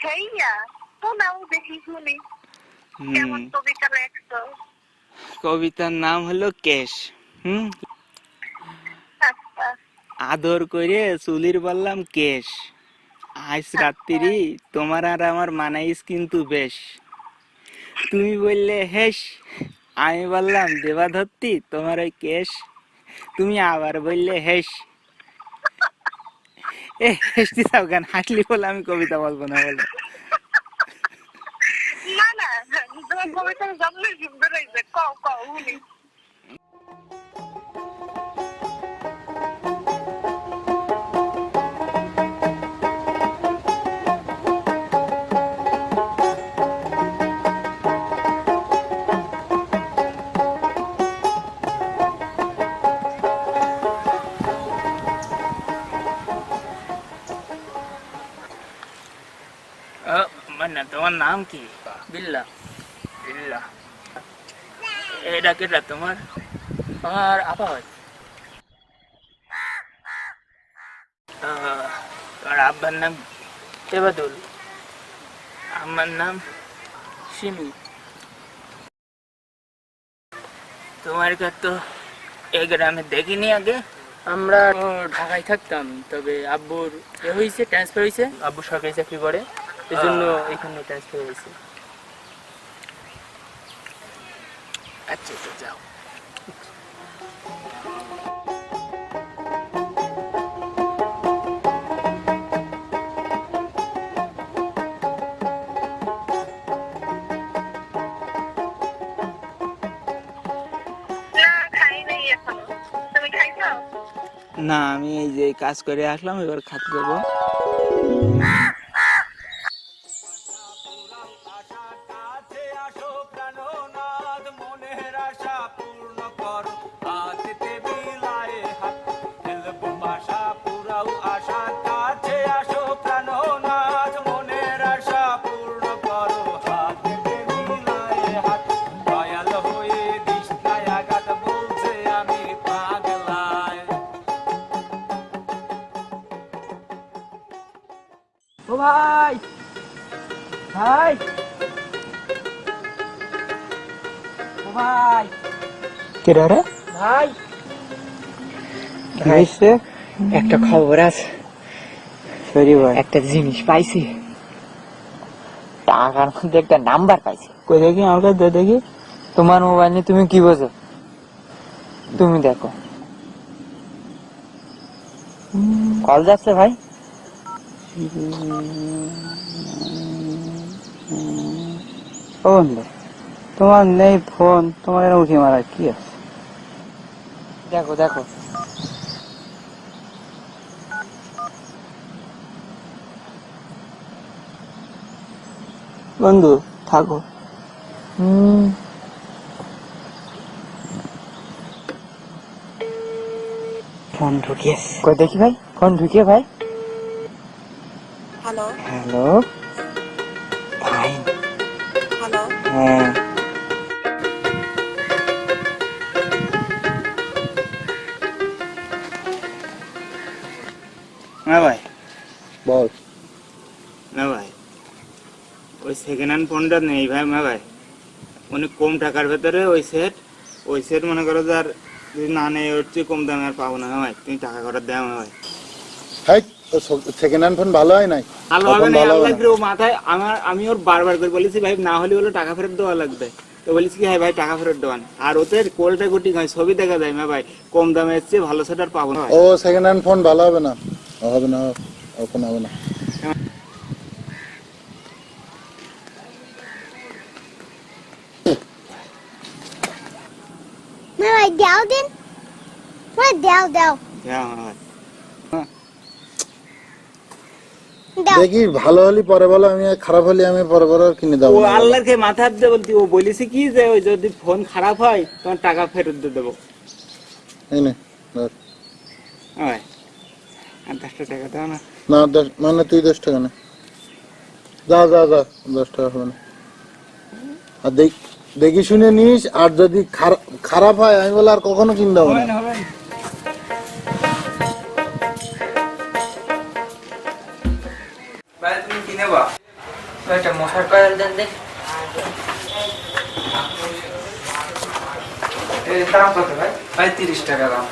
হেইয়া শোনাও দেখি শুনি কেমন কবিতা লেখছো। কবিতার নাম হলো কেশ। আচ্ছা আদর করে চুলির বললাম কেশ, আজ রাত্রি তোমার আর আমার মানাইস কিন্তু বেশ। তুমি বললে হেস, আমি বললাম দেবা ধরতি তোমার ওই কেশ। তুমি আবার বললে হেস। এ হেসটি সব গান হাসলি বলে আমি কবিতা বলবো না বলো। না না তোমার কবিতার জন্মে সুন্দর হয়েছে, কও কও শুনি। মানে তোমার নাম কি? বিল্লা। বিল্লা। এটা কেটা তোমার? আমার আপা হয়। তোমার আব্বার নাম? তেবাদুল। আমার নাম সিমি। তোমার তো এই গ্রামে দেখিনি আগে। আমরা ঢাকায় থাকতাম, তবে আব্বুর হয়েছে, ট্রান্সফার হয়েছে, আব্বু সরকারি চাকরি করে, এই জন্য এখানে ট্রান্সফার হয়েছে। আচ্ছা তো যাও। না খাই নাই এখনো, তুমি খাইছো? না আমি এই যে কাজ করে আসলাম, এবার খাতে যাবো। ও ভাই, ভাই, ও ভাই, কেডা রে? ভাই, কি হইছে? একটা খবর আছে। সরি ভাই। একটা জিনিস পাইছি, টাকার মধ্যে একটা নাম্বার পাইছি। কই দেখি, আমাকে দে দেখি। তোমার মোবাইল নিয়ে তুমি কি বোঝো? তুমি দেখো, কল যাচ্ছে ভাই। ও বন্ধু, তোমার নেই ফোন, তোমার এরকম উঠি মারা কি আছে? দেখো দেখো, বন্ধু থাকো। ফোন ঢুকিয়েছে। কই দেখি ভাই, ফোন ঢুকিয়ে ভাই। হ্যালো হ্যালো ভাই। হ্যালো হ্যাঁ, না ভাই, বল। না ভাই, ওই সেকেন্ড হ্যান্ড ফোনটা নেই ভাই। না ভাই, অনেক কম টাকার ভেতরে ওই সেট মনে করো যে আর যদি না নেই ওর চেয়ে কম দামে আর পাবো না ভাই। তুমি টাকা করার দেও না ভাই। হাই, সেকেন্ড হ্যান্ড ফোন ভালো হয় নাই। ভালো হবে না, আল্লাহ করে ও মাথায় আমি ওর বারবার করে বলেছি ভাই না হলে হলো টাকা ফেরত দেওয়া লাগবে। তো বলেছি কি হ্যাঁ ভাই টাকা ফেরত দেওয়ান। আর ওতে কোয়ালিটি গুটি হয়, ছবি দেখা যায় না ভাই, কম দামে এসছে, ভালো সেট আর পাবো না ভাই। ও সেকেন্ড হ্যান্ড ফোন ভালো হবে না, হবে না, ওরকম হবে না। ভাই দাও দিন, ভাই দাও দাও হ্যাঁ ভাই, দাও। দেখি ভালো হলে পরে বলো, আমি আর খারাপ হলে আমি পরে পরে আর কিনে দেবো ও না। আল্লাহকে মাথা হাত দিয়ে বলতি, ও বলেছে কি যে ওই যদি ফোন খারাপ হয় তোমার টাকা ফেরত দিয়ে দেবো। এই নে, ধর। ভাই আর 10টা টাকা দাও না। না মানে তুই 10 টাকা নে, যা যা যা, 10 টাকা হবে না। আর দেখি শুনে নিস, আর যদি খারাপ হয় আমি বলে আর কখনো কিনে দেবো না। হবে না। ভাই তুমি কিনে বা ওইটা মশার কয়েল দেন দেখ। এর দাম কত ভাই? ভাই 30 টাকা দাম।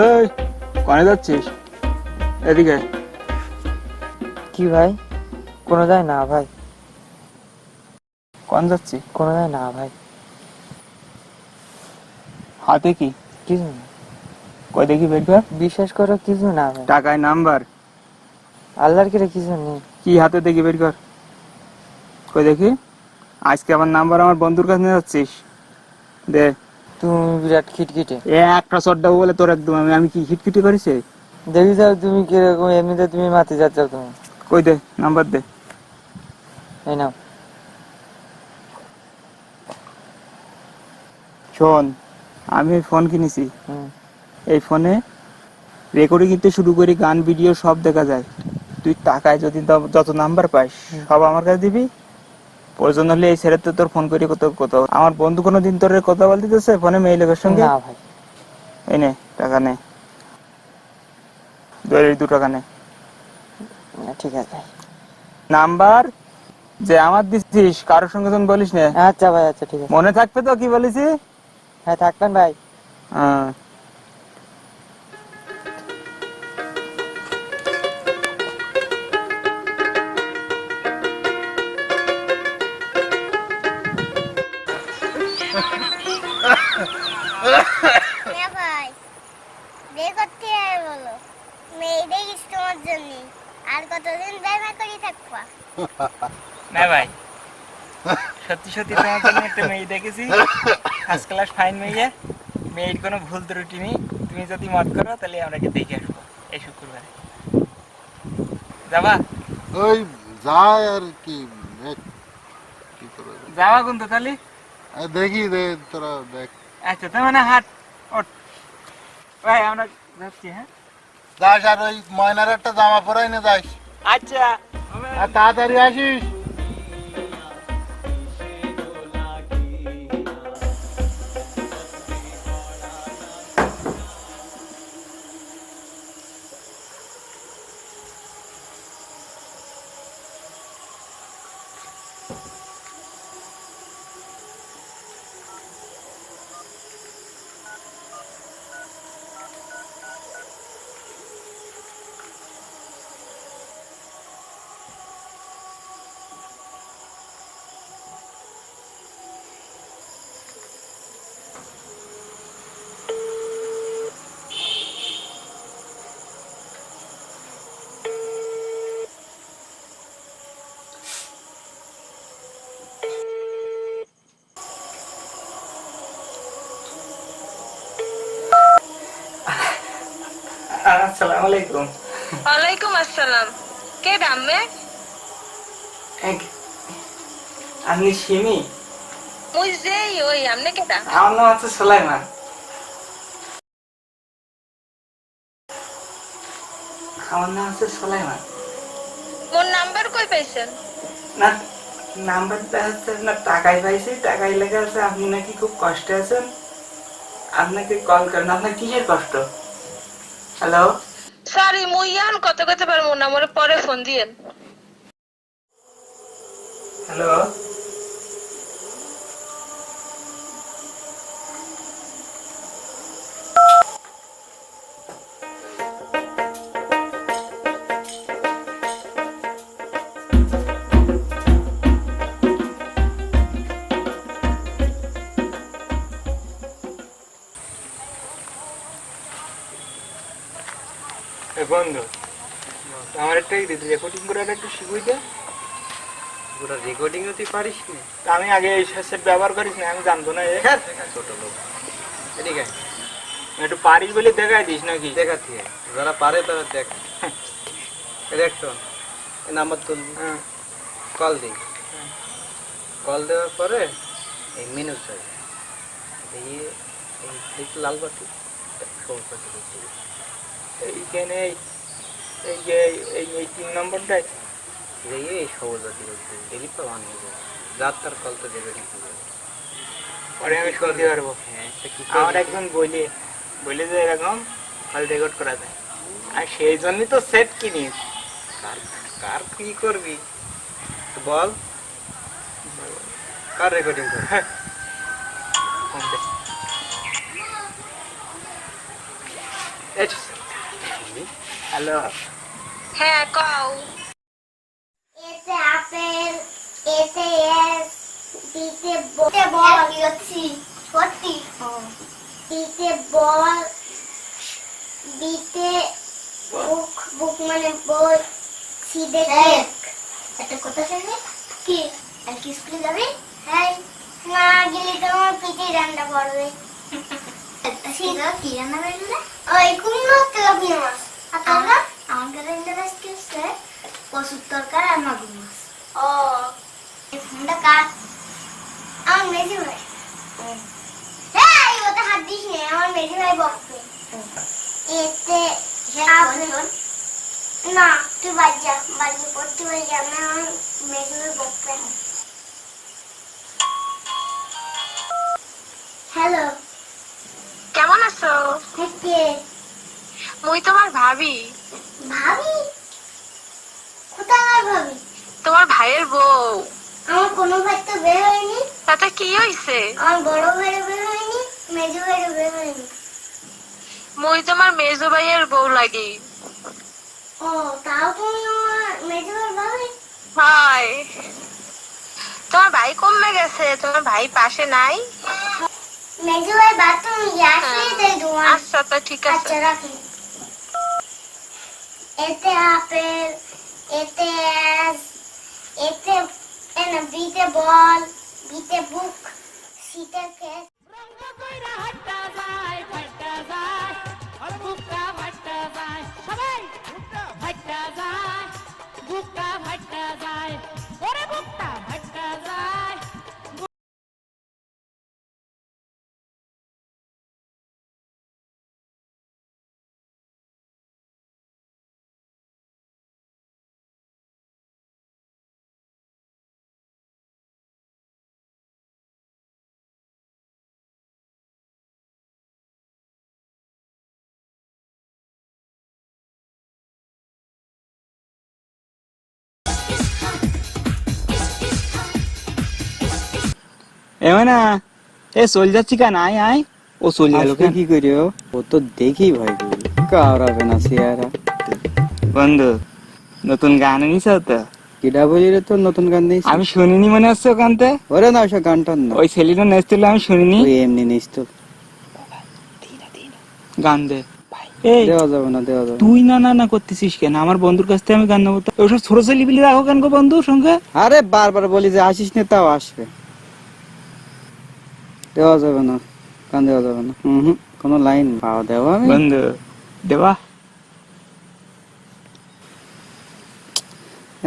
এই কোনে যাচ্ছিস? এদিকে। কি ভাই? কোনো যায় না ভাই, কোন যাচ্ছি? কোনো যায় না ভাই। হাতে কি? কিছু না, কই দেখি বের কর। বিশ্বাস করো কিছু না ভাই, টাকায় নাম্বার আল্লাহর কিরে কিছু নেই। কি হাতে দেখি বের কর। কই দেখি। আজকে আমার নাম্বার আমার বন্ধুর কাছে নিয়ে যাচ্ছিস? দে। তুমি বিরাট খিটখিটে। এ একটা চড্ডা বলে তোর একদম আমি কি খিটখিটি করেছি? দেখি যাও তুমি কিরকম, এমনিতে তুমি মাতি যাচ্ছ তুমি। কই দে নাম্বার দে। এই নাও। শোন, আমি ফোন কিনেছি। হুম। এই ফোনে রেকর্ডিং করতে শুরু করি, গান ভিডিও সব দেখা যায়। তুই টাকায় যদি যত নাম্বার পাস সব আমার কাছে দিবি। প্রয়োজন হলে এই ছেড়ে তোর ফোন করি কত কত। আমার বন্ধু কোনোদিন তোর কথা বলতে দিতেছে ফোনে মেয়ে লোকের সঙ্গে? না ভাই। এই নে টাকা নে, 2 টাকা নে। ঠিক আছে। নাম্বার যে আমার দিচ্ছিস কারোর সঙ্গে তুমি বলিস না। আচ্ছা ভাই, আচ্ছা ঠিক আছে। মনে থাকবে তো কি বলেছি? হ্যাঁ থাকবেন ভাই। হ্যাঁ। হ্যাঁ ভাই, বিয়ে করতে হবে বলো। মেয়ে দেখিস তোমার জন্য। আর কতদিন দেখা করি থাকবা? না ভাই, সত্যি সত্যি তোমার জন্য একটা মেয়ে দেখেছি, ফার্স্ট ক্লাস ফাইন মেয়ে। মেয়ের কোনো ভুল ত্রুটি নেই। তুমি যদি মত করো তাহলে আমরা দেখে আসবো এই শুক্রবারে। যাবা? ওই যায় আর কি, দেখ কি করে। যাবা কিন্তু তাহলে? দেখি দে, তোরা দেখ। আচ্ছা তার মানে হাট ওঠ। ভাই আমরা যাচ্ছি। হ্যাঁ যাস, আর ওই ময়নার একটা জামা পরাই না যাস। আচ্ছা। আর তাড়াতাড়ি আসিস। আসসালামু আলাইকুম। ওয়ালাইকুম আসসালাম। কে ডামে? আপনি সিমি? মুই যেই ওই আমনে কেডা? আমার নাম হচ্ছে সুলাইমান। আমার নাম হচ্ছে সুলাইমান। মোর নাম্বার কই পাইছেন? না, নাম্বারটা হচ্ছে না টাকায় পাইছি। টাকায় লেখা আছে আপনি নাকি খুব কষ্টে আছেন, আপনাকে কল করেন। আপনার কিসের কষ্ট? হ্যালো। সরি মুই ইয়ান কত কত পারমু না, মোরে পরে ফোন দিয়েন। হ্যালো। বন্ধু, আমার একটা রেকর্ডিং করে একটু শিখুই দে। পুরো রেকর্ডিং তুই পারিস না? আমি আগে এই সেট ব্যবহার করিস না, আমি জানতো না। ছোট লোক। এদিকে একটু পারিস বলে দেখাই দিস নাকি? দেখাচ্ছি, যারা পারে তারা দেখ। দেখ শোন, এই নাম্বার তুলবি, হ্যাঁ। কল দিই। কল দেওয়ার পরে এই মেনু চাই, দিয়ে একটু লাল বাতি, সবুজ বাতি করতে হবে। এইখানে এই যে এই 3 নম্বরটাই এই সবুজ বাতি করতে হবে, দেখি তো ভালো হবে। যাত্রার কল তো দেবে কিন্তু পরে আমি শুনতে পারবো। হ্যাঁ, আমার একজন বলে যে এরকম কল রেকর্ড করা যায়, আর সেই জন্যই তো সেট কিনিস। কার কি করবি বল, কার রেকর্ডিং করবি? হ্যালো, হ্যাঁ কও। এতে আপেল, এতে এস, বিতে বল লিখছি সত্যি। বিতে বল, বিতে বুক, বুক মানে বই, সিদে কেক। একটা কথা শুনি কি, আর কি স্কুলে যাবি? হ্যাঁ, না গেলে তো আমার পিঠে রান্না পড়বে। সিদা কি রান্না করলে? ওই কুমড়ো তেলাপিয়া মাছ। আর তোমরা? আমাদের ইন্টারেস্ট হচ্ছে কচুর তরকারি আর মাগুর মাছ। ও, এই ফোনটা কার? আমার মেজি ভাই। হ্যাঁ, ওটা হাত দিস নে, আমার মেজি ভাই বকবে। এতে না, তুই বাড়ি যা, বাড়ি পড়তে বাড়ি যা, না আমার মেজি ভাই বকবে। হ্যালো, কেমন আছো? কে? মুই তোমার ভাবি। ভাবি? কোথায় ভাবি? তোমার ভাইয়ের বউ। আমার কোনো ভাই তো বের হয়নি। তাতে কি হইছে? আমার বড় ভাইয়ের বের হয়নি, মেজো ভাইয়ের বের হয়নি। মুই তোমার মেজো ভাইয়ের বউ লাগি। ও, তাও তুমি আমার মেজো ভাইয়ের ভাবি? হয়। তোমার ভাই কমে গেছে, তোমার ভাই পাশে নাই। মেজো ভাই বাথরুমে গিয়ে আসলে তাই দোয়া। আচ্ছা তা ঠিক আছে। আচ্ছা রাখি। এতে আপেল, এতে এস, এতে না বিতে বল, বিতে বুক, সিতে কেক। এমনা এ চল যাচ্ছি কেন, আয় আয়। ও চল গেল আসবে কি করে ও তো দেখি ভয় করি, কাউরাবে না চেহারা। বন্ধু, নতুন গান নিছ তো? কিডা বলি রে, তোর নতুন গান দিয়েছি? আমি শুনিনি মনে হচ্ছে ওখানতে। ওরে না, ওসব গান টান না, ওই ছেলেটা নেচছিল, আমি শুনিনি। ওই এমনি নিস তো। গান দে। এই দেওয়া যাবে না, দেওয়া যাবে না। তুই না না না করতেছিস কেন? আমার বন্ধুর কাছ থেকে আমি গান নেবো তো। ওসব ছোট ছেলে বিলি রাখো কেন গো বন্ধুর সঙ্গে? আরে বারবার বলি যে আসিস না, তাও আসবে। দেওয়া যাবে না, গান দেওয়া যাবে না। কোনো লাইন পাওয়া দেওয়া আমি বন্ধু দেবা।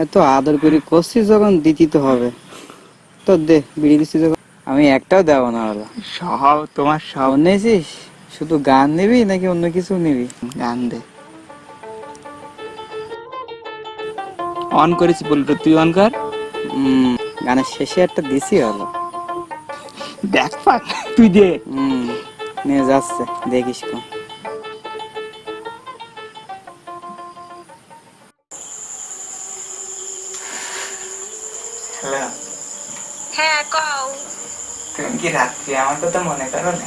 এত আদর করে করছিস যখন দিতি তো হবে। তো দে, বিড়ি দিচ্ছি যখন। আমি একটাও দেওয়া না হলো। সব তোমার সব। নেছিস শুধু গান নিবি নাকি অন্য কিছু নিবি? গান দে। অন করেছি বলতো, তুই অন কর। গানের শেষে একটা দিছি হলো। দেখ পাক, তুই দে। নিয়ে যাচ্ছে, দেখিস কোন। হ্যালো, হ্যাঁ কও। তুমি কি রাত্রি আমার কথা মনে করো না?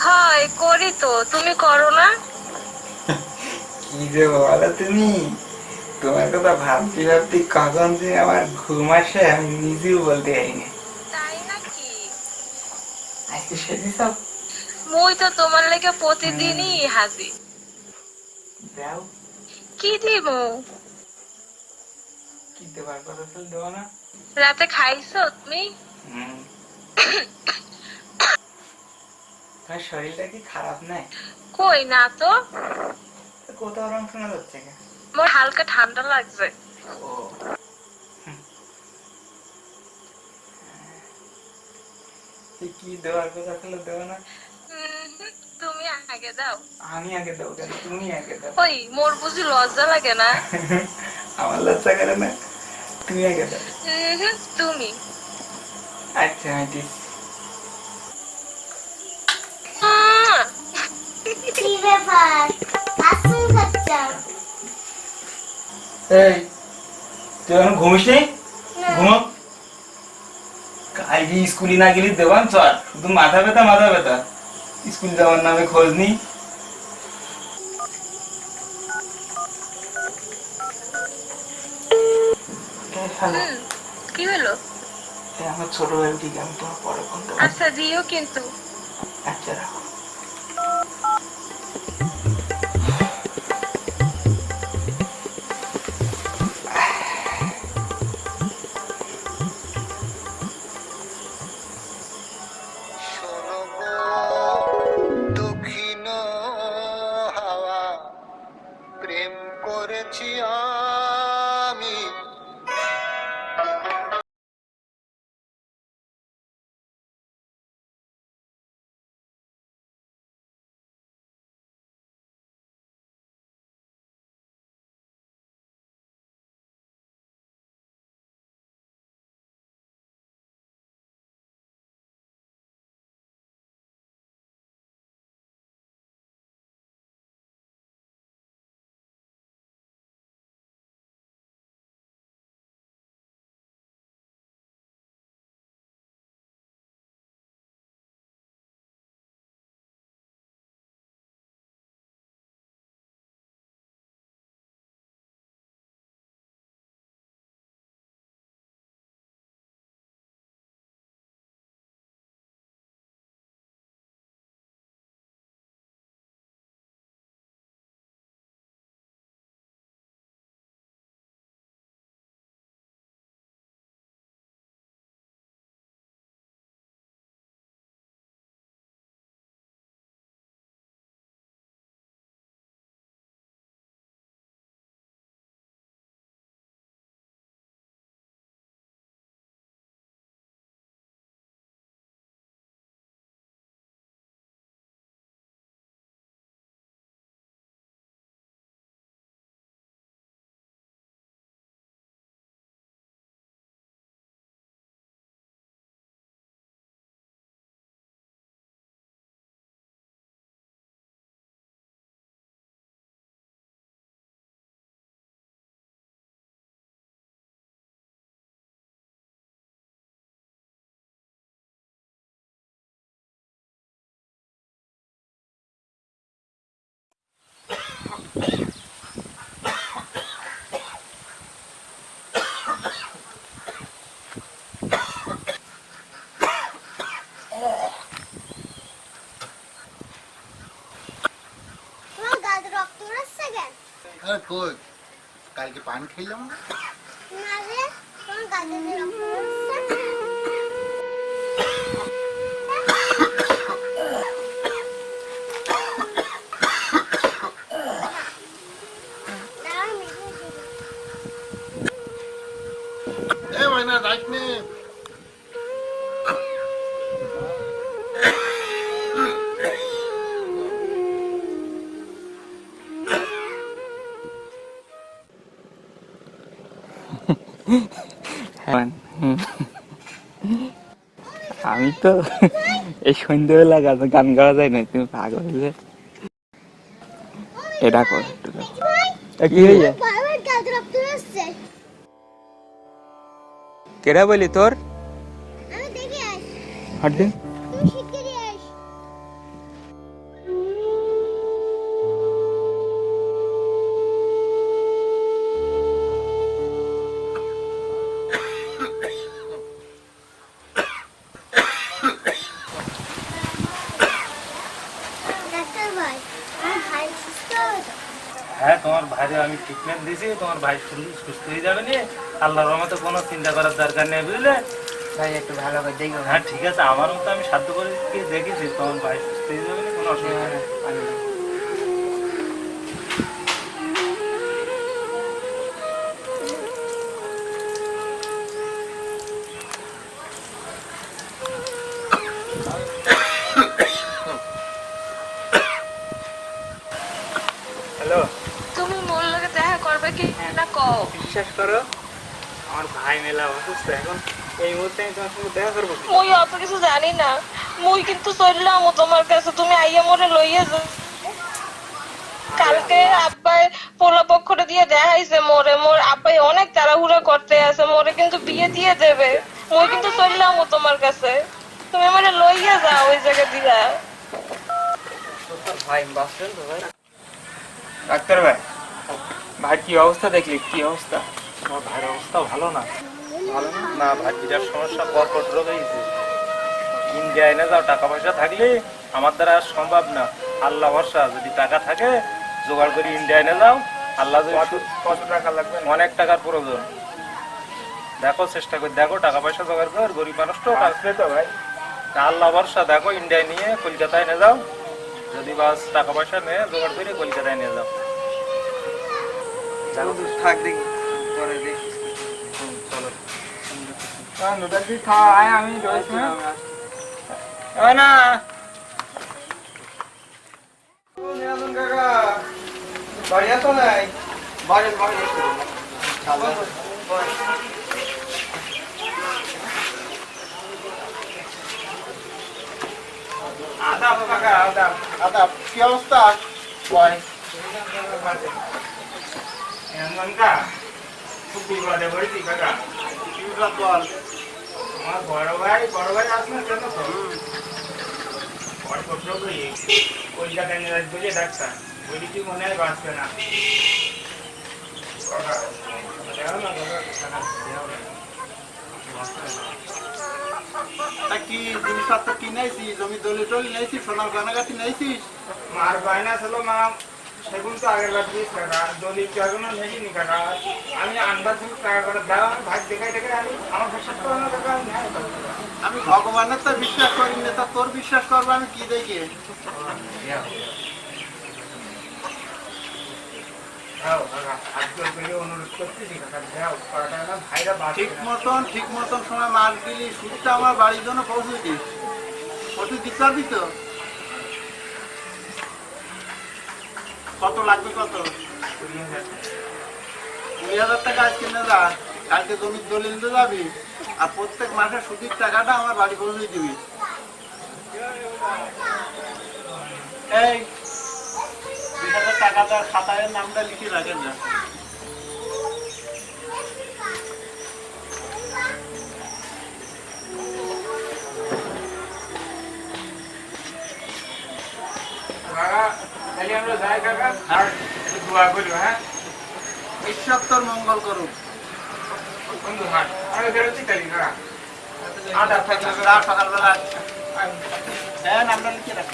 হয় করি তো, তুমি করো না? কি যে বলো তুমি, তোমার কথা ভাবতে ভাবতে কখন যে আমার ঘুম আসে আমি নিজেও বলতে পারিনি। তাই নাকি? আজকে সেদিন সব মুই তো তোমার লেগে প্রতিদিনই হাজির। দাও। কি দিব? কি দেবার কথা তো দেবো না। রাতে খাইছো তুমি? তোমার শরীরটা কি খারাপ নাই? কই না তো, কোথাও রং শোনা যাচ্ছে কেন? মোর হালকা ঠান্ডা লাগছে। ও, কি দেওয়ার কথা ছিল দেবো না? তুমি আগে দাও। আমি আগে দাও কেন, তুমি আগে দাও। ওই মোর বুঝি লজ্জা লাগে না? আমার লজ্জা করে না, তুমি আগে দাও। তুমি। আচ্ছা আমি দিচ্ছি। কি ব্যাপার আসুন খাচ্ছা? এই তুই এখন ঘুমিস নি? ঘুমো। কালকে স্কুলে না গেলি দেবান চল, শুধু মাথা ব্যথা মাথা ব্যথা, স্কুল যাওয়ার নামে খোঁজ নি। কি হলো? আমার ছোট ভাই ঠিক, আমি তোমার পরে ফোন দেবো। আচ্ছা দিও কিন্তু। আচ্ছা রাখো। শোনো গো দক্ষিণ হাওয়া, প্রেম করেছি আমি। তোমার গায়ে রক্ত বেরোচ্ছে কেন? আরে কই, কালকে পান খেলাম না? না রে, তোমার গায়ে যে রক্ত বেরোচ্ছে। দাঁড়াও, মিশিয়ে দিই। এ মাইনা রাইট নে। হ্যাঁ, আমি তো এই সন্ধ্যেবেলা গান গাওয়া যায় না, তুমি পাগল হলে এটা কর একটু দাও। কি হয়েছে? বাবার গায়ে রক্ত বেরোচ্ছে। কেডা বলি তোর? আমি দেখে আস, হাট দিন। তুমি শিগগিরই আস। ডাক্তার ভাই, আমার ভাই সুস্থ হবে তো? হ্যাঁ, তোমার ভাইরে আমি ট্রিটমেন্ট দিয়েছি, তোমার ভাই সুস্থ হয়ে যাবে নি। আল্লাহর রহমতে কোনো চিন্তা করার দরকার নেই, বুঝলে? ভাই একটু ভালো করে দেখো। হ্যাঁ ঠিক আছে, আমার মতো আমি সাধ্য করে দেখেছি, তোমার ভাই সুস্থ হয়ে যাবে না, কোনো অসুবিধা নেই। বিশ্বাস করো আমার ভাই মেলা অসুস্থ এখন, এই মুহূর্তে আমি তোমার সঙ্গে দেখা করবো কি? মুই অত কিছু জানি না, মুই কিন্তু চললাম তোমার কাছে, তুমি আইয়া মোরে লইয়া যাও। কালকে আব্বাই পোলা পক্ষটা দিয়ে দেখাইছে মোরে, মোর আব্বাই অনেক তাড়াহুড়া করতে আছে, মোরে কিন্তু বিয়ে দিয়ে দেবে। মুই কিন্তু চললাম তোমার কাছে, তুমি আমারে লইয়া যাও ওই জায়গা দিয়া। ভাই বাঁচলেন তো ভাই? ডাক্তার ভাই, ভাই কি অবস্থা দেখলি? কি অবস্থা? আমার ভাইয়ের অবস্থা ভালো না। ভালো না? না ভাই, বিরাট সমস্যা, কর্কট রোগ হয়েছে। ইন্ডিয়ায় না যাও, টাকা পয়সা থাকলে আমার দ্বারা আর সম্ভব না। আল্লাহ ভরসা, যদি টাকা থাকে জোগাড় করে ইন্ডিয়ায় না যাও। আল্লাহ কত টাকা লাগবে? অনেক টাকার প্রয়োজন। দেখো, চেষ্টা করে দেখো, টাকা পয়সা জোগাড় কর, গরিব মানুষ তো। আসবে তো ভাই? আল্লাহ ভরসা, দেখো ইন্ডিয়ায় নিয়ে কলকাতায় নিয়ে যাও। যদি বাস টাকা পয়সা নিয়ে জোগাড় করে কলকাতায় নিয়ে যাও। থাক দেখি, পরে দেখি। চলো। নুডলস দিয়ে খাওয়া আয়, আমি রয়েছি। হ্যাঁ না কাকা বাড়ি আসো নাই? বাড়ি বাড়ি এসো। আদাব কাকা, আদাব। আদাব, কি অবস্থা? বয় এমনকা খুব বিপদে পড়েছি কাকা। কি বিপদ বল? আমার বড় ভাই আসলে কেন তো কর্কট রোগ হয়ে কলকাতায় নিয়ে আসবে যে ডাক্তার, বলি কি মনে হয় বাঁচবে না। কাকা, দেখো না কাকা, তা কি জিনিসপত্র কিনেছি? জমি দলি টলি নিয়েছি? সোনার গয়নাগাটি নিয়েছিস? মার বায়না ছিল মা, সেগুলো তো আগের বার দিয়েছি কাকা, দলিল তো এখনো নেইনি কাকা। আমি আনবার ছিল টাকা করে দাও, আমি ভাই দেখাই দেখে আমি আমার বিশ্বাস করো না কাকা, আমি নেয় করবো কাকা। আমি ভগবানের তো বিশ্বাস করি না, তা তোর বিশ্বাস করবো আমি কি দেখে? দাও কাকা, হাত জোর করে অনুরোধ করতেছি কাকা, দাও করাটা না, ভাইরা বাঁচবে না। ঠিক মতন সময় মাছ দিলি, সুদটা আমার বাড়ির জন্য পৌঁছে দিস। পৌঁছে দিতে পারবি তো? কত লাগবে? কত? 20,000 টাকা আজকে নে যা, কালকে জমির দলিল দিয়ে যাবি, আর প্রত্যেক মাসে সুদের টাকাটা আমার বাড়ি পৌঁছে দিবি। এই 20,000 টাকাটা খাতায় নামটা লিখে রাখেন না। কাকা, তাহলে আমরা যাই কাকা, আর একটু দোয়া করি, হ্যাঁ ঈশ্বর তোর মঙ্গল করুক। বন্ধু, হ্যাঁ আমি বেরোচ্ছি তাহলে কাকা। আদাব থাকলে যা, সকালবেলা হ্যাঁ নামটা লিখে রাখ।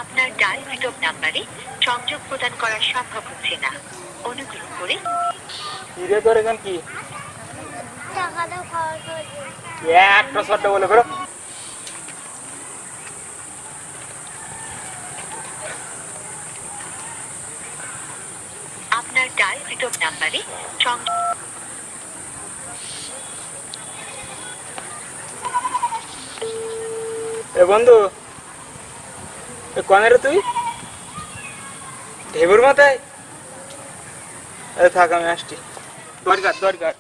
আপনার ডায়ালকৃত নাম্বারে সংযোগ প্রদান করা সম্ভব হচ্ছে না, অনুগ্রহ করে হিরে তোর এখন কি টাকাটা খরচ হয়েছে। একটা শব্দ বলে করো। আপনার ডায়ালকৃত নাম্বারে সংযোগ এ বন্ধু, এ কনে রে তুই? ঢেবুর মাথায়? আরে থাক, আমি আসছি। দরকার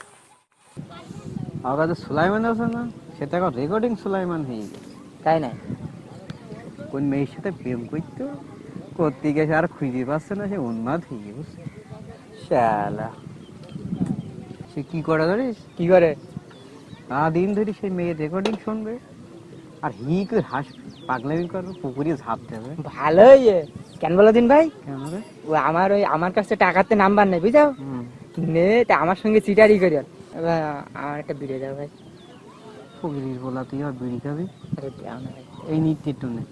আমার কাছে সুলাইমান আছে না, সেটা এখন রেকর্ডিং সুলাইমান হয়ে গেছে। তাই না? কোন মেয়ের সাথে প্রেম করতো, করতে গেছে আর খুঁজে পাচ্ছে না, সে উন্মাদ হয়ে গেছে। শালা, সে কি করে জানিস? কি করে? দিন ধরে সেই মেয়ের রেকর্ডিং শুনবে আর হি করে হাসবে, পাগলামি করবে, পুকুরে ঝাঁপ দেবে। ভালোই কেন বলো দিন ভাই, কেন রে? ও আমার কাছে টাকাতে নাম্বার নেই বুঝাও, নে তা আমার সঙ্গে চিটারি করি। আমার একটা বিড়ে দাও ভাই। ফকিরির বলা, তুই আর বিড়ি খাবি? আরে দাও না ভাই। এই নিতে একটু নে,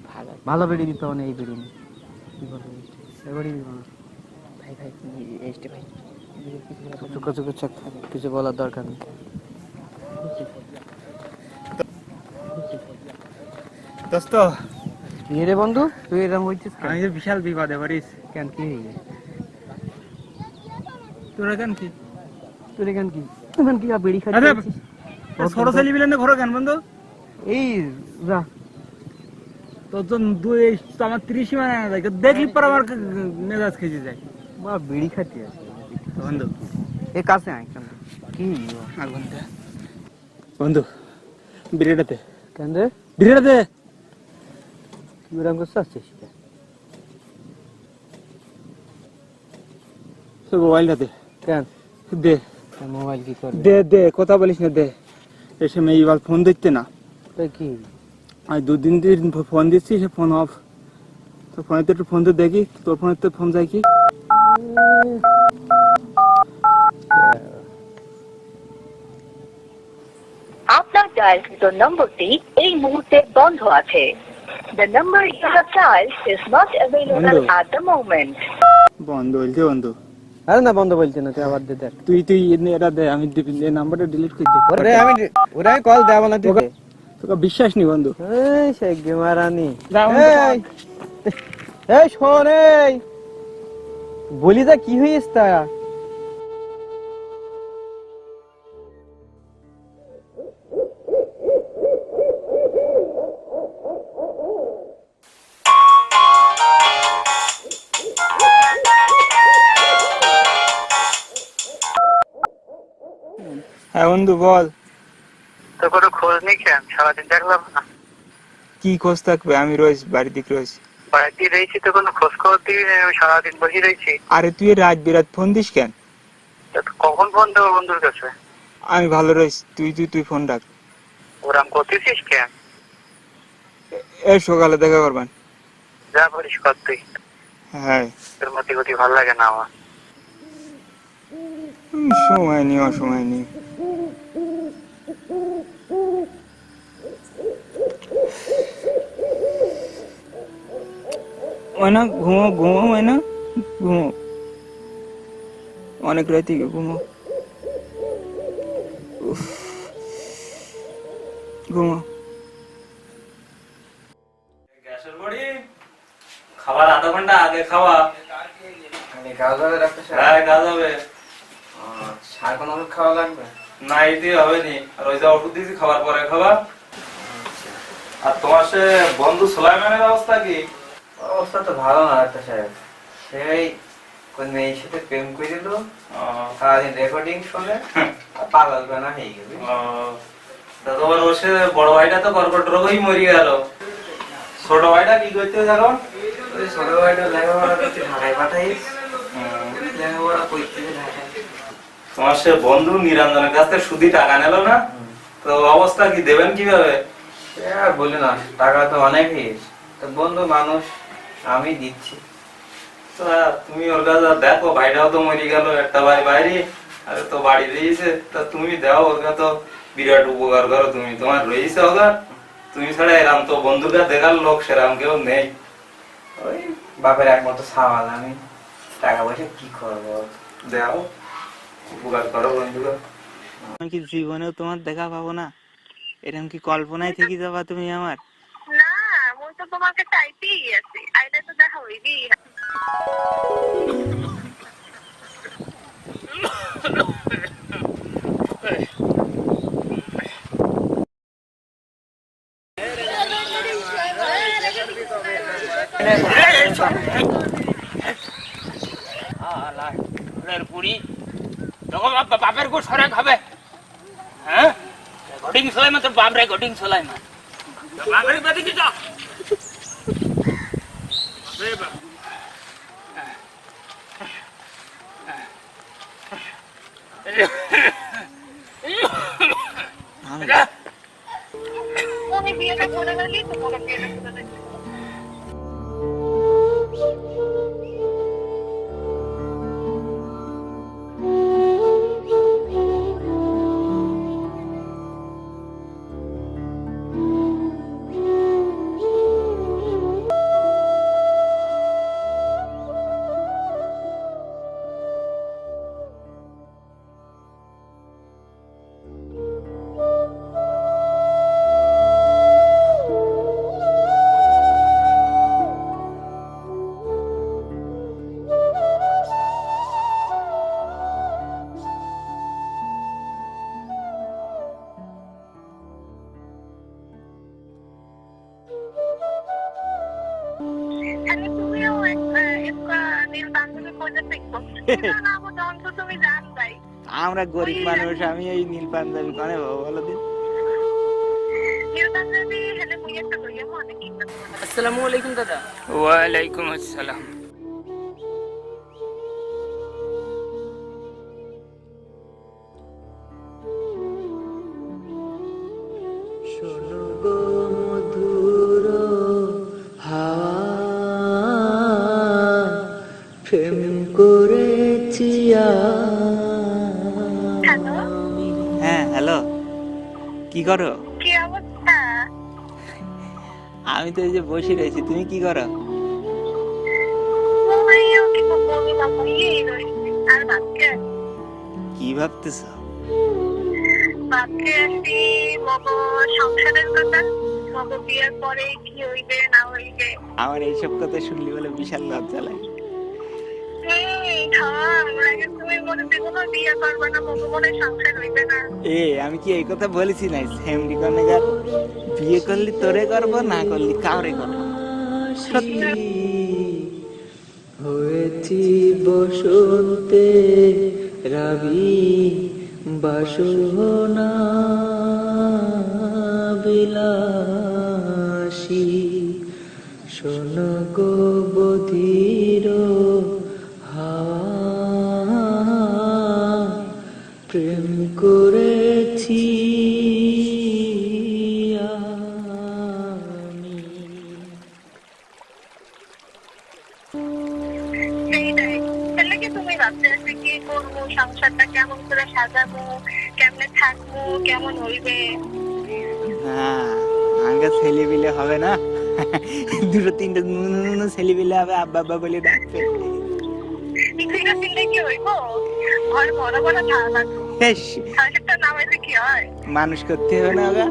ভালো ভালো বিড়ি দিতে হবে না, এই বিড়ি নে। কি করবি? এবারই দিব না। ভাই ভাই এসটে ভাই চুপ চুপ চুপ, কিছু বলার দরকার নেই। দোস্ত, কি রে বন্ধু, তুই এরকম হইছিস কেন? আমি যে বিশাল বিপদে পড়িস। কেন কি হয়ে গেছে? তোরা কেন কি? তুই এখান কি এখান কি বিড়ি আরে খাচ্ছিস? ছোট ছেলে বিলেন ঘরে কেন বন্ধু? এই যা তোর জন্য দুই আমার 30 মানে না যায়, দেখলি পর আমার মেজাজ খেয়ে যায় বা বিড়ি খাচ্ছি আছে বন্ধু। এ কাছে আয় কেন কি বন্ধু, বিড়িটাতে কেন রে বিড়িটাতে তুই এরকম করতে আসছিস? মোবাইলটাতে কেন দে মোবাইল কি করবে? দে দে, কথা বলিস না, দে। এসে মেয়ে ফোন দিচ্ছে না, তাই কি আমি 2 দিন ফোন দিচ্ছি, সে ফোন অফ। তো ফোনে একটু ফোন তো দেখি, তোর ফোনে তো ফোন যায় কি? আপনার ডায়ালকৃত নম্বরটি এই মুহূর্তে বন্ধ আছে। The number you have dialed is not available বন্ধু। at the moment. বন্ধ বলছে বন্ধু। আরে না বন্ধ বলছি না, তুই আবার দে দেখ। তুই এটা দে, আমি এই নাম্বারটা ডিলিট করে দিই। ওরে আমি কল দেব না তুই। তোকে বিশ্বাস নি বন্ধু। এই শেখ গেমারানি, যা বন্ধু, এই এই শোন, এই বলি যা কি হইস তা? হ্যাঁ বন্ধু বল। তো কোনো খোঁজ নেই কেন? সারাদিন দেখলাম না। কি খোঁজ থাকবে, আমি রয়েছি বাড়ির দিকে রয়েছি। বাড়িতে রয়েছি তো কোনো খোঁজ খবর দিবি না, আমি সারাদিন বসে রয়েছি। আরে তুই রাত বিরাত ফোন দিস কেন? তা তো কখন ফোন দেবো বন্ধুর কাছে? আমি ভালো রয়েছি, তুই ফোন রাখ। ওরাম করতেছিস কেন? এই সকালে দেখা করবেন। যা পারিস কর তুই, হ্যাঁ তোর মতি গতি ভালো লাগে না আমার। সময় নেই, অসময় নেই। ময়না ঘুমো ময়না, ঘুমো, অনেক রাতে ঘুমো, ঘুমো। গ্যাসের বড়ি খাবার আধা ঘন্টা আগে খাওয়া। কাজ হবে ডাক্তার হ্যাঁ কাজ হবে। সার কোনো ওষুধ খাওয়া লাগবে? না এতে হবে নি, আর ওই যে ওষুধ দিয়েছি খাবার পরে খাবার। আর তোমার সে বন্ধু সুলাইমানের অবস্থা কি? অবস্থা তো ভালো না ডাক্তার সাহেব। সেই কোন মেয়ের সাথে প্রেম করে দিল, সারাদিন রেকর্ডিং শুনে পাগল বানা হয়ে গেল। তা তোমার ও সে বড় ভাইটা তো কর্কট রোগই মরে গেল, ছোট ভাইটা কি করতে এখন? ওই ছোট ভাইটা লেখাপড়া করতে ঢাকায় পাঠাইস, লেখাপড়া করতে ঢাকায়। তোমার সে বন্ধু নিরঞ্জনের কাছ থেকে সুদি টাকা নিল না, তো অবস্থা কি, দেবেন কিভাবে? আর বলি না, টাকা তো অনেক হয়েছে, তো বন্ধু মানুষ, আমি দিচ্ছি। তা তুমি ওর কাছে দেখো, ভাইটাও তো মরে গেল, একটা ভাই বাইরে, আরে তো বাড়ি রয়েছে, তা তুমি দাও ওর কাছে, তো বিরাট উপকার করো তুমি, তোমার রয়েছে ওগার। তুমি ছাড়া এরাম তো বন্ধুটা দেখার লোক সেরাম কেউ নেই। ওই বাপের একমাত্র সাওয়াল, আমি টাকা পয়সা কি করবো? দাও, উপকার করো বন্ধুরা। আমি কি জীবনেও তোমার দেখা পাবো না? এরকম কি কল্পনায় থেকে যাবা তুমি আমার? না, মুই তো তোমাকে চাইতেই আছি, আইলে তো দেখা হইবি। বাপের গো সরে খাবে, হ্যাঁ ঘটিং সোলাই মাত্র বাপ রে, ঘটিং সোলাই মা বাপের বাদি কি তুমি বিয়েটা করে গেলি, তোমাকে বিয়েটা করে গেলি। তাহলে তুমিও এক নীল বান্ধবী খোঁজা শিখবো না তখন তো তুমি জানবাই। আমরা গরিব মানুষ, আমি এই নীল পাঞ্জাবি কনে বলো দিন। নীল বান্ধবী হলে মুই একটা লইয়া মনে কি আসসালামু আলাইকুম দাদা। ওয়ালাইকুম আসসালাম। শোনো গো মধুর হাওয়া, প্রেম করেছি হ্যালো, হ্যাঁ হ্যালো, কি করো? কি অবস্থা? আমি তো এই যে বসে রয়েছি, তুমি কি করো? মুইও কি বলবো না, মুইই রইছি। আর ভাবকে কি ভাবতেছ? ভাবকে আসি মগ সংসারের কথা, মগ বিয়ের পরে কি হইবে না হইবে। আমার এইসব কথা শুনলি বলে বিশাল লজ্জা লাগে। তুমি মনে জীবনে বিয়ে করবে না, মগ মনে সংসার হইবে না। আমি কি এই কথা বলেছি না? সেমরি কনেগার, বিয়ে করলি তোরে করবো, না করলি কাউরে করবো। সত্যি হয়েছি বসন্তে রাবি বাসনা বিলাসী, শোনো গো বধির হাওয়া, প্রেম করেছি আমি। সেইটাই, তাহলে কি তুমি ভাবতে আছো কি করবো, সংসারটা কেমন করে সাজাবো, কেমনে থাকবো, কেমন হইবে? হ্যাঁ, আগে ছেলে বিলে হবে না, দুটো তিনটে নুনু ছেলে বিলে হবে, আব্বা আব্বা বলে ডাকবে। তিনটা তিনটে কি হইব? ঘর বড় বড় ধারা লাগবে, হেস, সংসারটা নামাইলে কি হয়? মানুষ করতে হবে না?